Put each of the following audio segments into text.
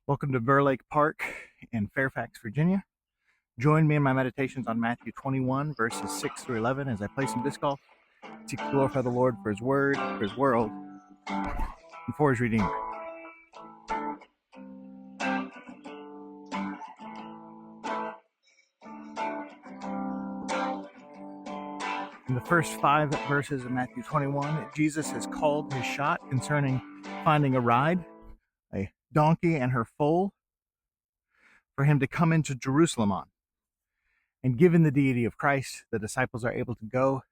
Welcome to Burke Park in Fairfax, Virginia. Join me in my meditations on Matthew 21, verses 6 through 11 as I play some disc golf, seek to glorify the Lord for His word, for His world, and for His Redeemer. In the first 5 verses of Matthew 21, Jesus has called his shot concerning finding a ride, a donkey and her foal, for him to come into Jerusalem on. And given the deity of Christ, the disciples are able to go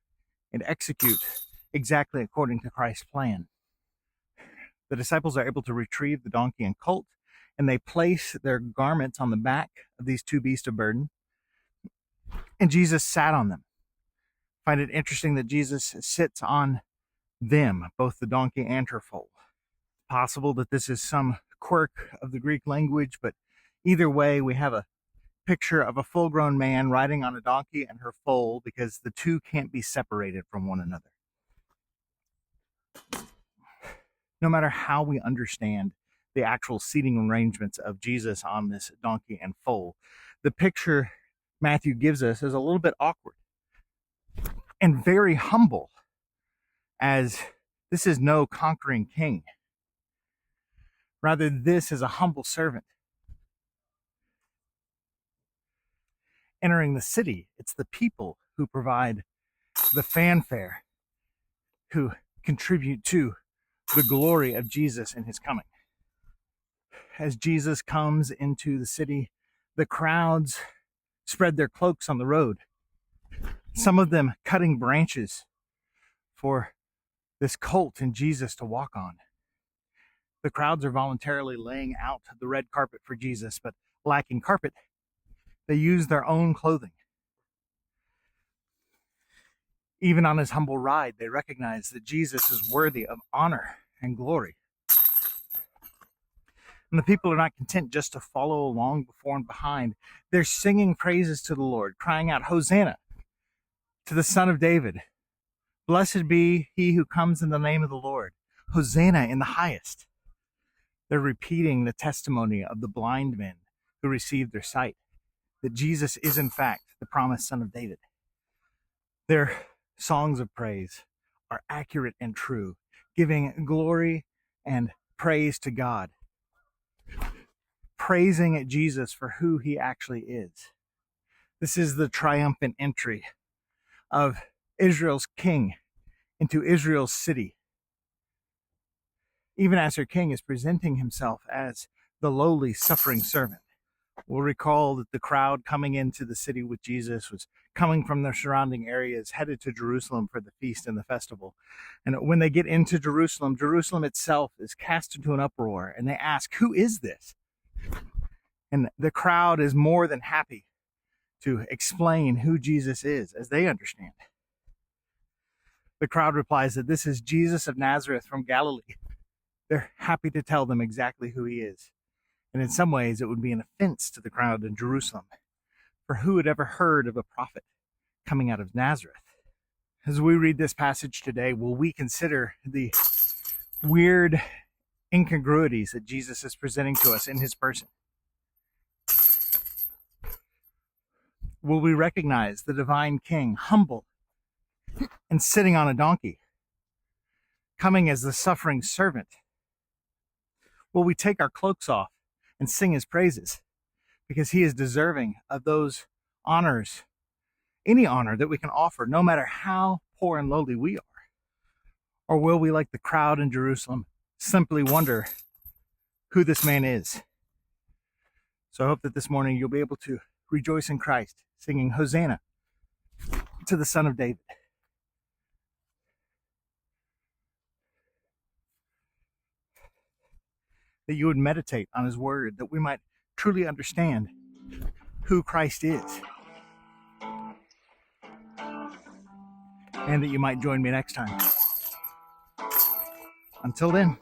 and execute exactly according to Christ's plan. The disciples are able to retrieve the donkey and colt, and they place their garments on the back of these two beasts of burden, and Jesus sat on them. I find it interesting that Jesus sits on them, both the donkey and her foal. It's possible that this is some quirk of the Greek language, but either way, we have a picture of a full-grown man riding on a donkey and her foal because the two can't be separated from one another. No matter how we understand the actual seating arrangements of Jesus on this donkey and foal, the picture Matthew gives us is a little bit awkward and very humble, as this is no conquering king. Rather, this is a humble servant. Entering the city, it's the people who provide the fanfare, who contribute to the glory of Jesus in his coming. As Jesus comes into the city, the crowds spread their cloaks on the road, some of them cutting branches for this colt and Jesus to walk on. The crowds are voluntarily laying out the red carpet for Jesus, but lacking carpet, they use their own clothing. Even on his humble ride, they recognize that Jesus is worthy of honor and glory. And the people are not content just to follow along before and behind. They're singing praises to the Lord, crying out, "Hosanna to the Son of David. Blessed be he who comes in the name of the Lord. Hosanna in the highest." They're repeating the testimony of the blind men who received their sight, that Jesus is in fact the promised Son of David. Their songs of praise are accurate and true, giving glory and praise to God, praising Jesus for who he actually is. This is the triumphant entry of Israel's king into Israel's city, even as her king is presenting himself as the lowly, suffering servant. We'll recall that the crowd coming into the city with Jesus was coming from their surrounding areas, headed to Jerusalem for the feast and the festival. And when they get into Jerusalem, Jerusalem itself is cast into an uproar, and they ask, "Who is this?" And the crowd is more than happy to explain who Jesus is, as they understand. The crowd replies that this is Jesus of Nazareth from Galilee. They're happy to tell them exactly who he is. And in some ways, it would be an offense to the crowd in Jerusalem, for who had ever heard of a prophet coming out of Nazareth? As we read this passage today, will we consider the weird incongruities that Jesus is presenting to us in his person? Will we recognize the divine king, humble and sitting on a donkey, coming as the suffering servant? Will we take our cloaks off and sing his praises, because he is deserving of those honors, any honor that we can offer, no matter how poor and lowly we are? Or will we, like the crowd in Jerusalem, simply wonder who this man is? So I hope that this morning you'll be able to rejoice in Christ, singing Hosanna to the Son of David. That you would meditate on his word, that we might truly understand who Christ is. And that you might join me next time. Until then.